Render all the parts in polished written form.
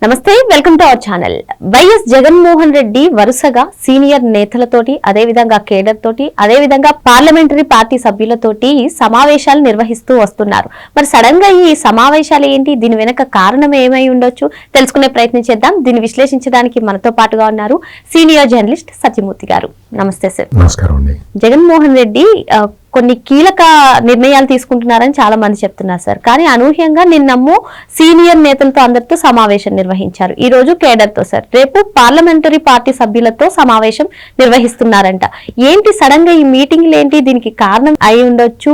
నమస్తే, welcome to our channel. YS Jaganmohan Reddy వరుసగా senior నేతలతోటి, అదేవిధంగా కేడర్ తోటి, అదేవిధంగా పార్లమెంటరీ పార్టీ సభ్యులతోటి సమావేశాలు నిర్వహిస్తూ వస్తున్నారు. మరి సడన్ గా ఈ సమావేశాలు ఏంటి, దీని వెనక కారణం ఏమై ఉండొచ్చు తెలుసుకునే ప్రయత్నం చేద్దాం. దీన్ని విశ్లేషించడానికి మనతో పాటుగా ఉన్నారు సీనియర్ జర్నలిస్ట్ సత్యమూర్తి గారు. నమస్తే సార్. నమస్కారం అండి. జగన్మోహన్ రెడ్డి కొన్ని కీలక నిర్ణయాలు తీసుకుంటున్నారని చాలా మంది చెప్తున్నారు సార్. కానీ అనూహ్యంగా నిన్నమ్మో సీనియర్ నేతలతో అందరితో సమావేశం నిర్వహించారు. ఈ రోజు కేడర్ తో సార్, రేపు పార్లమెంటరీ పార్టీ సభ్యులతో సమావేశం నిర్వహిస్తున్నారంట. ఏంటి సడన్ గా ఈ మీటింగ్లు ఏంటి, దీనికి కారణం అయి ఉండొచ్చు,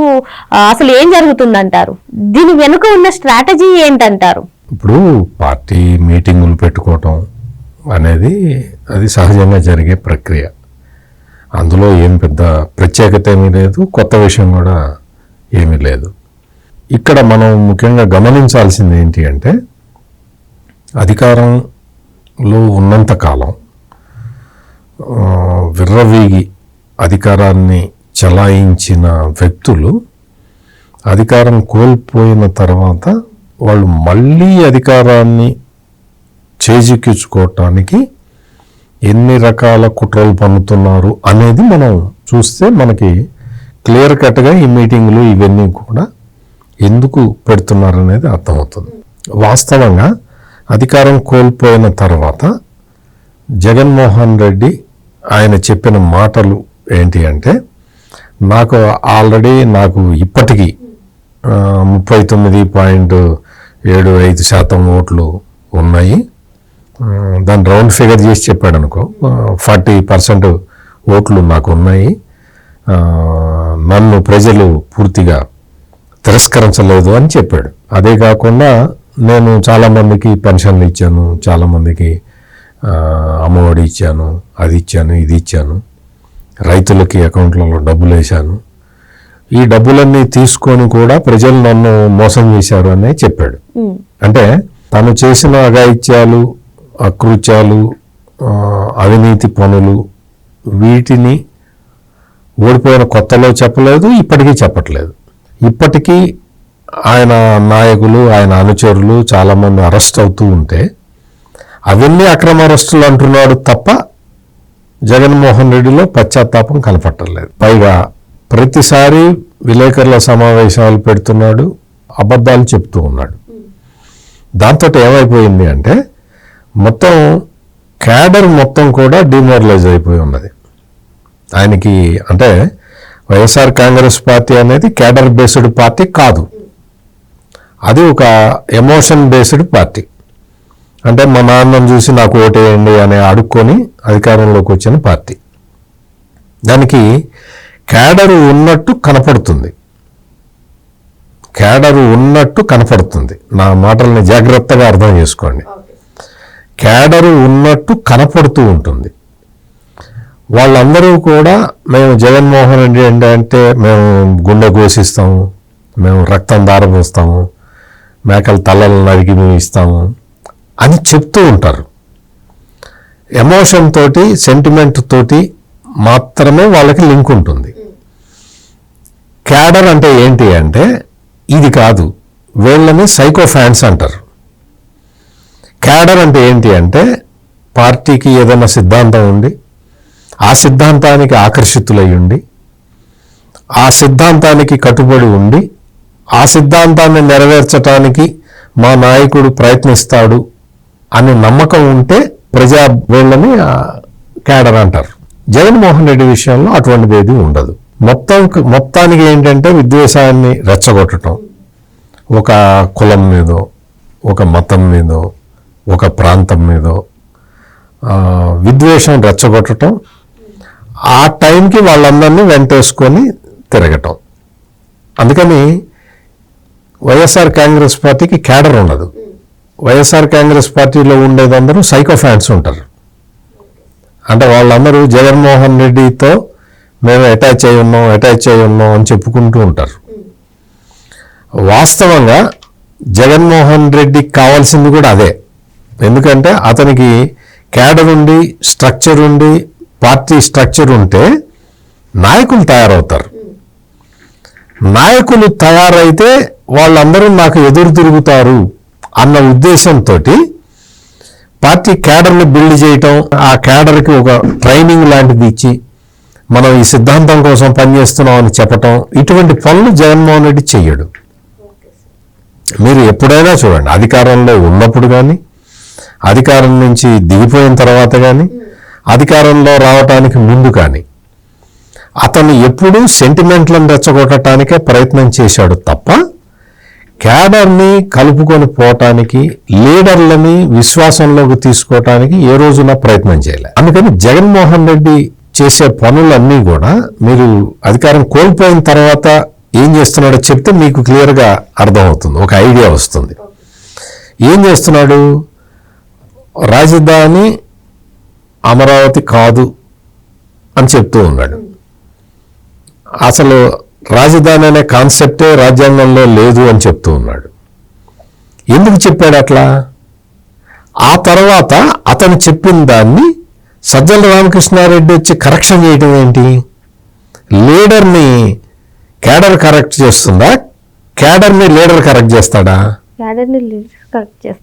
అసలు ఏం జరుగుతుందంటారు, దీని వెనుక ఉన్న స్ట్రాటజీ ఏంటంటారు? ఇప్పుడు పార్టీ మీటింగులు పెట్టుకోవటం అనేది అది సహజంగా జరిగే ప్రక్రియ. అందులో ఏం పెద్ద ప్రత్యేకత ఏమీ లేదు, కొత్త విషయం కూడా ఏమీ లేదు. ఇక్కడ మనం ముఖ్యంగా గమనించాల్సింది ఏంటి అంటే, అధికారంలో ఉన్నంతకాలం విర్రవీగి అధికారాన్ని చలాయించిన వ్యక్తులు అధికారం కోల్పోయిన తర్వాత వాళ్ళు మళ్ళీ అధికారాన్ని చేజిక్కించుకోవటానికి ఎన్ని రకాల కుట్రలు పన్నుతున్నారు అనేది మనం చూస్తే మనకి క్లియర్ కట్గా ఈ మీటింగులు ఇవన్నీ కూడా ఎందుకు పెడుతున్నారు అనేది అర్థమవుతుంది. వాస్తవంగా అధికారం కోల్పోయిన తర్వాత జగన్మోహన్ రెడ్డి ఆయన చెప్పిన మాటలు ఏంటి అంటే, నాకు ఇప్పటికీ 39.75% ఓట్లు ఉన్నాయి. దాన్ని రౌండ్ ఫిగర్ చేసి చెప్పాడు అనుకో, 40% ఓట్లు నాకు ఉన్నాయి. నన్ను ప్రజలు పూర్తిగా తిరస్కరించలేదు అని చెప్పాడు. అదే కాకుండా నేను చాలామందికి పెన్షన్లు ఇచ్చాను, చాలామందికి అమ్మఒడి ఇచ్చాను, అది ఇచ్చాను, ఇది ఇచ్చాను, రైతులకి అకౌంట్లలో డబ్బులు వేశాను, ఈ డబ్బులన్నీ తీసుకొని కూడా ప్రజలు నన్ను మోసం చేశారు అని చెప్పాడు. అంటే తను చేసిన అఘాయిత్యాలు, అకృత్యాలు, అవినీతి పనులు, వీటిని ఓడిపోయిన కొత్తలో చెప్పలేదు, ఇప్పటికీ చెప్పట్లేదు. ఇప్పటికీ ఆయన నాయకులు, ఆయన అనుచరులు చాలామంది అరెస్ట్ అవుతూ ఉంటే అవన్నీ అక్రమ అరెస్టులు అంటున్నాడు తప్ప జగన్మోహన్ రెడ్డిలో పశ్చాత్తాపం కనపట్టలేదు. పైగా ప్రతిసారి విలేకరుల సమావేశాలు పెడుతున్నాడు, అబద్ధాలు చెప్తూ ఉన్నాడు. దాంతో ఏమైపోయింది అంటే, మొత్తం క్యాడర్ మొత్తం కూడా డిమోరలైజ్ అయిపోయి ఉన్నది ఆయనకి. అంటే వైఎస్ఆర్ కాంగ్రెస్ పార్టీ అనేది క్యాడర్ బేస్డ్ పార్టీ కాదు, అది ఒక ఎమోషన్ బేస్డ్ పార్టీ. అంటే మా నాన్నను చూసి నాకు ఓటేయండి అని అడుక్కొని అధికారంలోకి వచ్చిన పార్టీ. దానికి క్యాడరు ఉన్నట్టు కనపడుతుంది. నా మాటల్ని జాగ్రత్తగా అర్థం చేసుకోండి. క్యాడరు ఉన్నట్టు కనపడుతూ ఉంటుంది. వాళ్ళందరూ కూడా మేము జగన్మోహన్ రెడ్డి అంటే మేము గుండె కోసిస్తాము, మేము రక్తం దారపోస్తాము, మేకల తలలు నరికి మేము ఇస్తాము అని చెప్తూ ఉంటారు. ఎమోషన్ తోటి, సెంటిమెంట్ తోటి మాత్రమే వాళ్ళకి లింక్ ఉంటుంది. క్యాడర్ అంటే ఏంటి అంటే ఇది కాదు, వీళ్ళని సైకో ఫ్యాన్స్ అంటారు. క్యాడర్ అంటే ఏంటి అంటే పార్టీకి ఏదైనా సిద్ధాంతం ఉండి, ఆ సిద్ధాంతానికి ఆకర్షితులై ఉండి, ఆ సిద్ధాంతానికి కట్టుబడి ఉండి, ఆ సిద్ధాంతాన్ని నెరవేర్చడానికి మా నాయకుడు ప్రయత్నిస్తాడు అనే నమ్మకం ఉంటే వీళ్ళని క్యాడర్ అంటారు. జగన్మోహన్ రెడ్డి విషయంలో అటువంటిది ఏది ఉండదు. మొత్తానికి ఏంటంటే విద్వేషాన్ని రెచ్చగొట్టడం, ఒక కులం మీదో, ఒక మతం మీదో, ఒక ప్రాంతం మీదో విద్వేషం రెచ్చగొట్టడం, ఆ టైంకి వాళ్ళందరినీ వెంటేసుకొని తిరగటం. అందుకని వైఎస్ఆర్ కాంగ్రెస్ పార్టీకి క్యాడర్ ఉండదు. వైఎస్ఆర్ కాంగ్రెస్ పార్టీలో ఉండేదందరూ సైకో ఫ్యాన్స్ ఉంటారు. అంటే వాళ్ళందరూ జగన్మోహన్ రెడ్డితో మేము అటాచ్ అయి ఉన్నాం అని చెప్పుకుంటూ ఉంటారు. వాస్తవంగా జగన్మోహన్ రెడ్డికి కావాల్సింది కూడా అదే. ఎందుకంటే అతనికి క్యాడర్ ఉండి, స్ట్రక్చర్ ఉండి, పార్టీ స్ట్రక్చర్ ఉంటే నాయకులు తయారవుతారు. నాయకులు తయారైతే వాళ్ళందరూ నాకు ఎదురు తిరుగుతారు అన్న ఉద్దేశంతో పార్టీ క్యాడర్ని బిల్డ్ చేయటం, ఆ క్యాడర్కి ఒక ట్రైనింగ్ లాంటిది ఇచ్చి మనం ఈ సిద్ధాంతం కోసం పనిచేస్తున్నాం అని చెప్పటం, ఇటువంటి పనులు జగన్మోహన్ రెడ్డి చెయ్యడు. మీరు ఎప్పుడైనా చూడండి, అధికారంలో ఉన్నప్పుడు కానీ, అధికారం నుంచి దిగిపోయిన తర్వాత కానీ, అధికారంలో రావటానికి ముందు కానీ అతను ఎప్పుడూ సెంటిమెంట్లను రెచ్చగొట్టడానికే ప్రయత్నం చేశాడు తప్ప క్యాడర్ని కలుపుకొని పోవటానికి, లీడర్లని విశ్వాసంలోకి తీసుకోవటానికి ఏ రోజున ప్రయత్నం చేయలేదు. అందుకని జగన్మోహన్ రెడ్డి చేసే పనులన్నీ కూడా మీరు అధికారం కోల్పోయిన తర్వాత ఏం చేస్తున్నాడో చెప్తే మీకు క్లియర్గా అర్థమవుతుంది, ఒక ఐడియా వస్తుంది. ఏం చేస్తున్నాడు? రాజధాని అమరావతి కాదు అని చెప్తూ ఉన్నాడు. అసలు రాజధాని అనే కాన్సెప్టే రాజ్యాంగంలో లేదు అని చెప్తూ ఉన్నాడు. ఎందుకు చెప్పాడు అట్లా? ఆ తర్వాత అతను చెప్పిన దాన్ని సజ్జల రామకృష్ణారెడ్డి వచ్చి కరెక్షన్ చేయడం ఏంటి? లీడర్ని క్యాడర్ కరెక్ట్ చేస్తుందా, క్యాడర్ని లీడర్ కరెక్ట్ చేస్తాడా?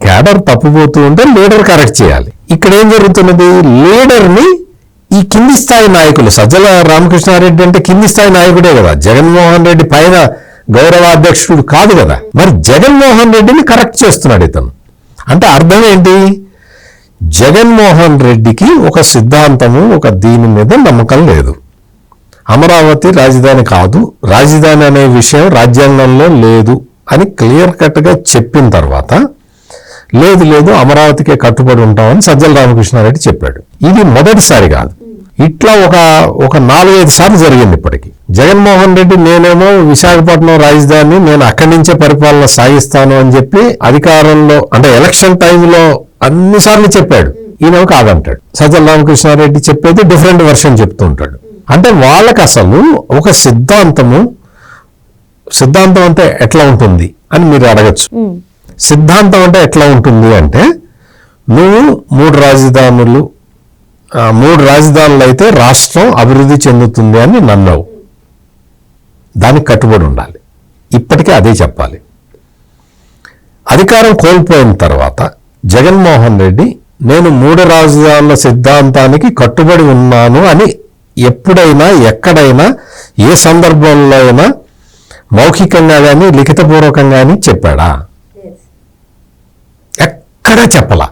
క్యాడర్ తప్పుపోతూ ఉంటే లీడర్ కరెక్ట్ చేయాలి. ఇక్కడ ఏం జరుగుతున్నది? లీడర్ని ఈ కింది స్థాయి నాయకులు, సజ్జల రామకృష్ణారెడ్డి అంటే కింది స్థాయి నాయకుడే కదా, జగన్మోహన్ రెడ్డి పైన గౌరవాధ్యక్షుడు కాదు కదా. మరి జగన్మోహన్ రెడ్డిని కరెక్ట్ చేస్తున్నాడు ఇతను. అంటే అర్థం ఏంటి? జగన్మోహన్ రెడ్డికి ఒక సిద్ధాంతము, ఒక దీని మీద నమ్మకం లేదు. అమరావతి రాజధాని కాదు, రాజధాని అనే విషయం రాజ్యాంగంలో లేదు అని క్లియర్ కట్గా చెప్పిన తర్వాత లేదు లేదు అమరావతికే కట్టుబడి ఉంటామని సజ్జల రామకృష్ణారెడ్డి చెప్పాడు. ఇది మొదటిసారి కాదు, ఇట్లా ఒక 4-5 సార్లు జరిగింది ఇప్పటికీ. జగన్మోహన్ రెడ్డి నేనేమో విశాఖపట్నం రాజధాని, నేను అక్కడి నుంచే పరిపాలన సాగిస్తాను అని చెప్పి అధికారంలో అంటే ఎలక్షన్ టైంలో అన్నిసార్లు చెప్పాడు. ఈయన కాదంటాడు. సజ్జల రామకృష్ణారెడ్డి చెప్పేది డిఫరెంట్ వెర్షన్ చెప్తూ ఉంటాడు. అంటే వాళ్ళకి అసలు ఒక సిద్ధాంతం అంటే ఎట్లా ఉంటుంది అని మీరు అడగచ్చు. సిద్ధాంతం అంటే ఎట్లా ఉంటుంది అంటే, నువ్వు 3 రాజధానులు అయితే రాష్ట్రం అభివృద్ధి చెందుతుంది అని నమ్మవు, దానికి కట్టుబడి ఉండాలి. ఇప్పటికే అదే చెప్పాలి. అధికారం కోల్పోయిన తర్వాత జగన్మోహన్ రెడ్డి నేను 3 రాజధానుల సిద్ధాంతానికి కట్టుబడి ఉన్నాను అని ఎప్పుడైనా ఎక్కడైనా ఏ సందర్భంలో అయినా మౌఖికంగా కానీ లిఖితపూర్వకంగా కానీ చెప్పాడా? ఎక్కడా చెప్పలా.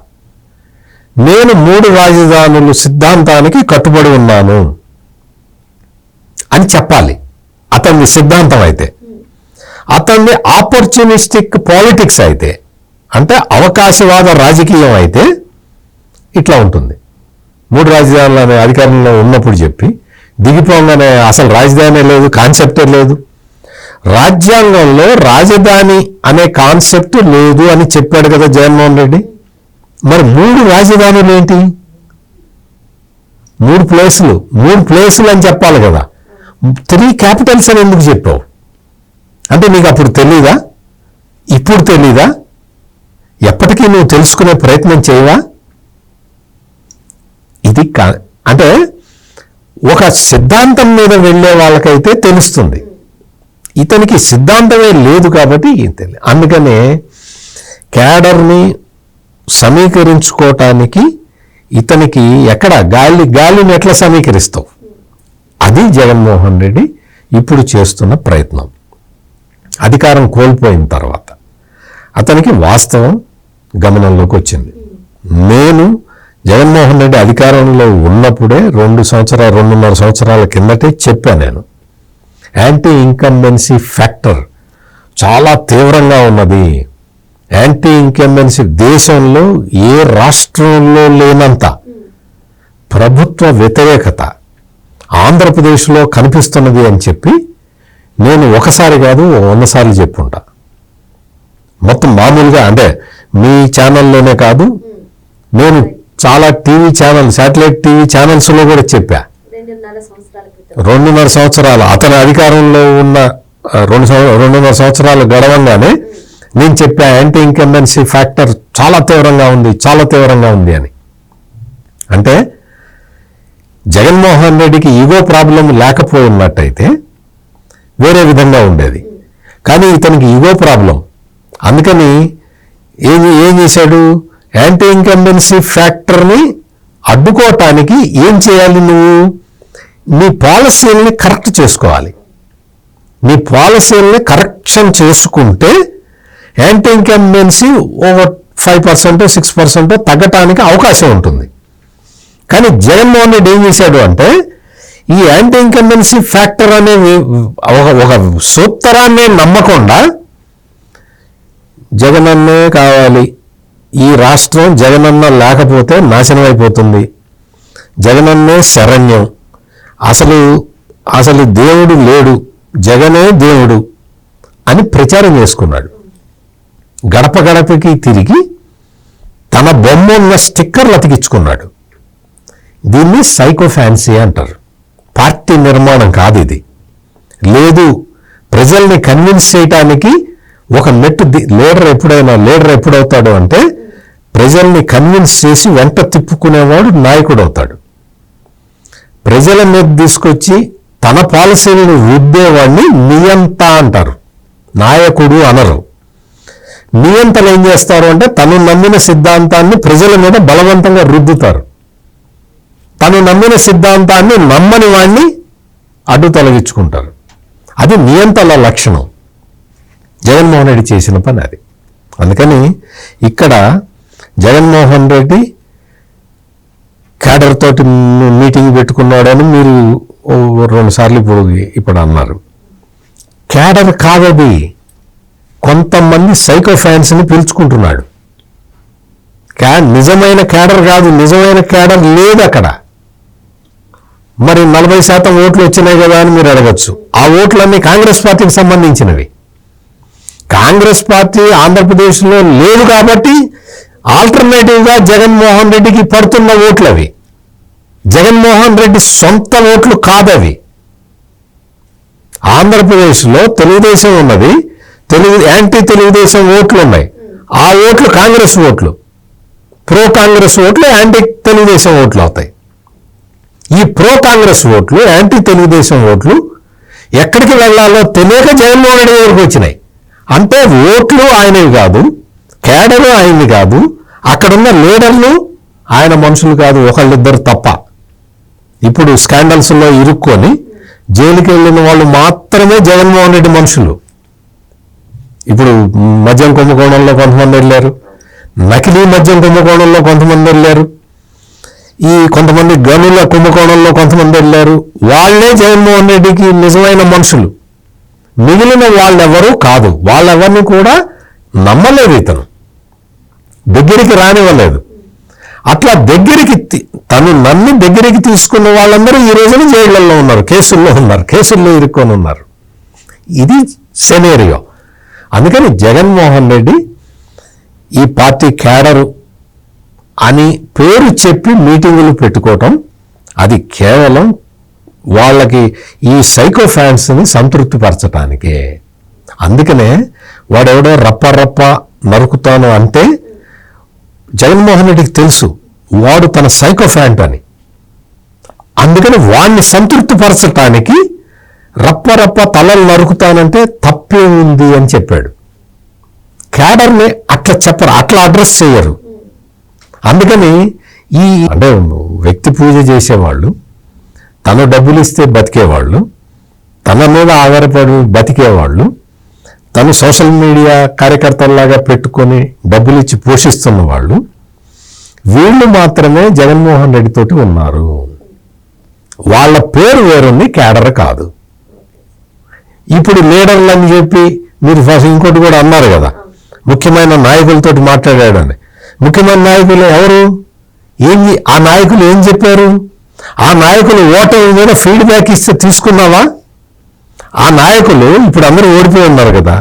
నేను 3 రాజధానులు సిద్ధాంతానికి కట్టుబడి ఉన్నాను అని చెప్పాలి. అతని సిద్ధాంతం అయితే, అతన్ని ఆపర్చునిస్టిక్ పాలిటిక్స్ అయితే, అంటే అవకాశవాద రాజకీయం అయితే ఇట్లా ఉంటుంది. 3 రాజధానులు అనే అధికారంలో ఉన్నప్పుడు చెప్పి దిగిపోగానే అసలు రాజధాని లేదు, కాన్సెప్టే లేదు. రాజ్యాంగంలో రాజధాని అనే కాన్సెప్ట్ లేదు అని చెప్పాడు కదా జగన్మోహన్ రెడ్డి. మరి 3 రాజధానులు ఏంటి? 3 ప్లేసులు అని చెప్పాలి కదా. 3 క్యాపిటల్స్ అని ఎందుకు చెప్పావు? అంటే నీకు అప్పుడు తెలీదా? ఇప్పుడు తెలీదా? ఎప్పటికీ నువ్వు తెలుసుకునే ప్రయత్నం చేయవా? ఇది అంటే ఒక సిద్ధాంతం మీద వెళ్ళే వాళ్ళకైతే తెలుస్తుంది. ఇతనికి సిద్ధాంతమే లేదు కాబట్టి తెలియదు. అందుకనే క్యాడర్ని సమీకరించుకోవటానికి ఇతనికి ఎక్కడ గాలిని ఎట్లా సమీకరిస్తావు? అది జగన్మోహన్ రెడ్డి ఇప్పుడు చేస్తున్న ప్రయత్నం. అధికారం కోల్పోయిన తర్వాత అతనికి వాస్తవం గమనంలోకి వచ్చింది. నేను జగన్మోహన్ రెడ్డి అధికారంలో ఉన్నప్పుడే 2.5 సంవత్సరాల కిందటే చెప్పాను, నేను యాంటీ ఇన్కంబెన్సీ ఫ్యాక్టర్ చాలా తీవ్రంగా ఉన్నది. యాంటీ ఇన్కంబెన్సీ దేశంలో ఏ రాష్ట్రంలో లేనంత ప్రభుత్వ వ్యతిరేకత ఆంధ్రప్రదేశ్లో కనిపిస్తున్నది అని చెప్పి నేను ఒకసారి కాదు 100 సార్లు చెప్పుంటా. మొత్తం మామూలుగా అంటే మీ ఛానల్లోనే కాదు, నేను చాలా టీవీ ఛానల్, శాటిలైట్ టీవీ ఛానల్స్లో కూడా చెప్పా. 2.5 సంవత్సరాలు అతని అధికారంలో ఉన్న 2.5 సంవత్సరాలు గడవంగానే నేను చెప్పా యాంటీ ఇన్కంబెన్సీ ఫ్యాక్టర్ చాలా తీవ్రంగా ఉంది అని. అంటే జగన్మోహన్ రెడ్డికి ఈగో ప్రాబ్లం లేకపోయినట్టయితే వేరే విధంగా ఉండేది. కానీ ఇతనికి ఈగో ప్రాబ్లం. అందుకని ఏం చేశాడు? యాంటీ ఇన్కంబెన్సీ ఫ్యాక్టర్ని అడ్డుకోవటానికి ఏం చేయాలి? నువ్వు నీ పాలసీల్ని కరెక్ట్ చేసుకోవాలి. నీ పాలసీల్ని కరెక్షన్ చేసుకుంటే యాంటీ ఇన్కంబెన్సీ ఓవర్ 5% 6% తగ్గటానికి అవకాశం ఉంటుంది. కానీ జగన్మోహన్ రెడ్డి ఏం చేశాడు అంటే ఈ యాంటీ ఇన్కంబెన్సీ ఫ్యాక్టర్ అనే ఒక సూత్రాన్ని నమ్మకుండా జగనన్నే కావాలి, ఈ రాష్ట్రం జగనన్న లేకపోతే నాశనం అయిపోతుంది, జగనన్నే శరణ్యం, అసలు దేవుడు లేడు, జగనే దేవుడు అని ప్రచారం చేసుకున్నాడు. గడప గడపకి తిరిగి తన బొమ్మ ఉన్న స్టిక్కర్లు అతికించుకున్నాడు. దీన్ని సైకో ఫ్యాన్సీ అంటారు. పార్టీ నిర్మాణం కాదు ఇది. లేదు, ప్రజల్ని కన్విన్స్ చేయటానికి ఒక లీడర్ ఎప్పుడవుతాడు అంటే ప్రజల్ని కన్విన్స్ చేసి వెంట తిప్పుకునేవాడు నాయకుడు అవుతాడు. ప్రజల మీద తీసుకొచ్చి తన పాలసీలను రుద్దేవాడిని నియంత అంటారు, నాయకుడు అనరు. నియంతలు ఏం చేస్తారు అంటే తను నమ్మిన సిద్ధాంతాన్ని ప్రజల మీద బలవంతంగా రుద్దుతారు. తను నమ్మిన సిద్ధాంతాన్ని నమ్మని వాడిని అడ్డు తొలగించుకుంటారు. అది నియంతల లక్షణం. జగన్మోహన్ రెడ్డి చేసిన పని అది. అందుకని ఇక్కడ జగన్మోహన్ రెడ్డి క్యాడర్ తోటి మీటింగ్ పెట్టుకున్నాడని మీరు 2 సార్లు ఇప్పుడు అన్నారు. క్యాడర్ కాదది, కొంతమంది సైకో ఫ్యాన్స్ని పిలుచుకుంటున్నాడు. నిజమైన క్యాడర్ కాదు, నిజమైన క్యాడర్ లేదు అక్కడ. మరి 40% ఓట్లు వచ్చినాయి కదా అని మీరు అడగచ్చు. ఆ ఓట్లన్నీ కాంగ్రెస్ పార్టీకి సంబంధించినవి. కాంగ్రెస్ పార్టీ ఆంధ్రప్రదేశ్లో లేదు కాబట్టి ఆల్టర్నేటివ్గా జగన్మోహన్ రెడ్డికి పడుతున్న ఓట్లు అవి. జగన్మోహన్ రెడ్డి సొంత ఓట్లు కాదవి. ఆంధ్రప్రదేశ్లో తెలుగుదేశం ఉన్నది, యాంటీ తెలుగుదేశం ఓట్లు ఉన్నాయి. ఆ ఓట్లు కాంగ్రెస్ ఓట్లు, ప్రో కాంగ్రెస్ ఓట్లు యాంటీ తెలుగుదేశం ఓట్లు అవుతాయి. ఈ ప్రో కాంగ్రెస్ ఓట్లు, యాంటీ తెలుగుదేశం ఓట్లు ఎక్కడికి వెళ్ళాలో తెలియక జగన్మోహన్ రెడ్డి దగ్గరికి వచ్చినాయి. అంటే ఓట్లు ఆయనవి కాదు, కేడరు ఆయన్ని కాదు, అక్కడున్న లీడర్లు ఆయన మనుషులు కాదు, ఒకళ్ళిద్దరు తప్ప. ఇప్పుడు స్కాండల్స్లో ఇరుక్కొని జైలుకి వెళ్ళిన వాళ్ళు మాత్రమే జగన్మోహన్ రెడ్డి మనుషులు. ఇప్పుడు మద్యం కుంభకోణంలో కొంతమంది వెళ్ళారు, నకిలీ మద్యం కుంభకోణంలో కొంతమంది వెళ్ళారు, ఈ కొంతమంది గనుల కుంభకోణంలో కొంతమంది వెళ్ళారు. వాళ్ళే జగన్మోహన్ రెడ్డికి నిజమైన మనుషులు. మిగిలిన వాళ్ళెవరూ కాదు. వాళ్ళెవరిని కూడా నమ్మలేదు, ఇతను దగ్గరికి రానివ్వలేదు. అట్లా తను నన్ను దగ్గరికి తీసుకున్న వాళ్ళందరూ ఈ రోజున జైళ్లలో ఉన్నారు, కేసుల్లో ఇరుక్కొని ఉన్నారు. ఇది సెనేరియో. అందుకని జగన్మోహన్ రెడ్డి ఈ పార్టీ క్యాడరు అని పేరు చెప్పి మీటింగులు పెట్టుకోవటం అది కేవలం వాళ్ళకి ఈ సైకో ఫ్యాన్స్ని సంతృప్తిపరచటానికే. అందుకనే వాడెవడో రప్ప నరుకుతాను అంటే జగన్మోహన్ రెడ్డికి తెలుసు వాడు తన సైకో ఫ్యాన్ అని. అందుకని వాడిని సంతృప్తిపరచటానికి రప్ప తలలు నరుకుతానంటే తప్పే ఉంది అని చెప్పాడు. క్యాడర్ని అట్లా చెప్పరు, అట్లా అడ్రస్ చేయరు. అందుకని అంటే వ్యక్తి పూజ చేసేవాళ్ళు, తను డబ్బులు ఇస్తే బతికేవాళ్ళు, తన మీద ఆధారపడి బతికేవాళ్ళు, తను సోషల్ మీడియా కార్యకర్తల్లాగా పెట్టుకొని డబ్బులు ఇచ్చి పోషిస్తున్న వాళ్ళు, వీళ్ళు మాత్రమే జగన్మోహన్ రెడ్డితోటి ఉన్నారు. వాళ్ళ పేరు వేరుంది, క్యాడర్ కాదు. ఇప్పుడు లీడర్లు అని చెప్పి మీరు ఇంకోటి కూడా అన్నారు కదా, ముఖ్యమైన నాయకులతోటి మాట్లాడాడని. ముఖ్యమైన నాయకులు ఎవరు? ఆ నాయకులు ఏం చెప్పారు? ఆ నాయకులు ఓటమి మీద ఫీడ్బ్యాక్ ఇస్తే తీసుకున్నావా? ఆ నాయకులు ఇప్పుడు అందరూ ఓడిపోయి ఉన్నారు కదా,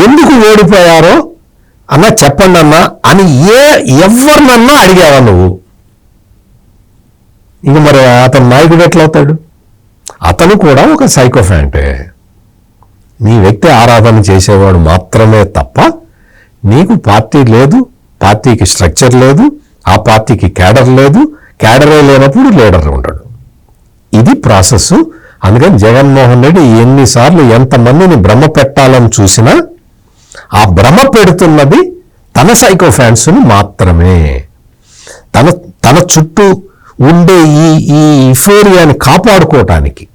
ఎందుకు ఓడిపోయారో అన్నా చెప్పండి అన్నా అని ఎవరినన్నా అడిగావా నువ్వు? ఇంక మరి అతను నాయకుడు ఎట్లా అవుతాడు? అతను కూడా ఒక సైకోఫాంటే. నీ వ్యక్తి ఆరాధన చేసేవాడు మాత్రమే తప్ప నీకు పార్టీ లేదు, పార్టీకి స్ట్రక్చర్ లేదు, ఆ పార్టీకి క్యాడర్ లేదు. క్యాడరే లేనప్పుడు లీడర్ ఉండడు. ఇది ప్రాసెస్. అందుకని జగన్మోహన్ రెడ్డి ఎన్నిసార్లు ఎంతమందిని భ్రమ పెట్టాలని చూసినా ఆ భ్రమ పెడుతున్నది తన సైకో ఫ్యాన్స్ని మాత్రమే. తన తన చుట్టూ ఉండే ఈ ఇఫోరియాని కాపాడుకోవటానికి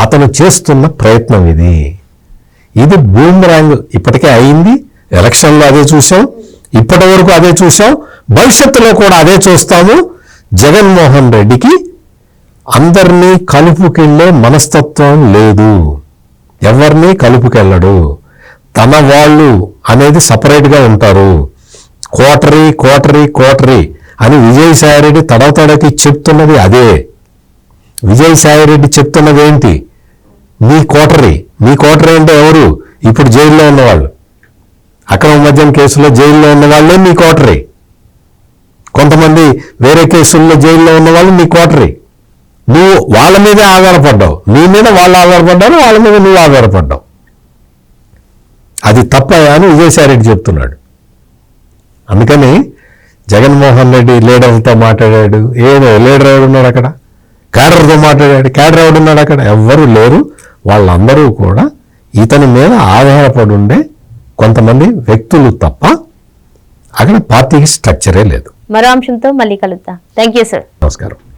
అతను చేస్తున్న ప్రయత్నం ఇది బూమరాంగ్ ఇప్పటికే అయింది. ఎలక్షన్లో అదే చూసాం, ఇప్పటి వరకు అదే చూసాం, భవిష్యత్తులో కూడా అదే చూస్తాము. జగన్మోహన్ రెడ్డికి అందరినీ కలుపుకెళ్ళే మనస్తత్వం లేదు, ఎవరిని కలుపుకెళ్ళడు. తన వాళ్ళు అనేది సపరేట్గా ఉంటారు. కోటరీ కోటరీ కోటరీ అని విజయసాయిరెడ్డి తడకి చెప్తున్నది అదే. విజయసాయిరెడ్డి చెప్తున్నది ఏంటి? మీ కోటరీ అంటే ఎవరు? ఇప్పుడు జైల్లో ఉన్నవాళ్ళు, అక్రమ మద్యం కేసులో జైల్లో ఉన్న వాళ్ళే మీ కోటరీ. కొంతమంది వేరే కేసుల్లో జైల్లో ఉన్న వాళ్ళు మీ కోటరీ. నువ్వు వాళ్ళ మీదే ఆధారపడ్డావు, నీ మీద వాళ్ళు ఆధారపడ్డారు, వాళ్ళ మీద నువ్వు ఆధారపడ్డావు. అది తప్పయా అని విజయసాయిరెడ్డి చెప్తున్నాడు. అందుకని జగన్మోహన్ రెడ్డి లీడర్తో మాట్లాడాడు. ఏదో లీడర్ ఎవడున్నాడు అక్కడ? క్యాడర్తో మాట్లాడాడు. క్యాడర్ ఎవడున్నాడు అక్కడ? ఎవ్వరూ లేరు. వాళ్ళందరూ కూడా ఇతని మీద ఆధారపడి ఉండే కొంతమంది వ్యక్తులు తప్ప అక్కడ పార్టీకి స్ట్రక్చరే లేదు. మరో అంశంతో మళ్ళీ కలుద్దాం. Thank you sir. నమస్కారం.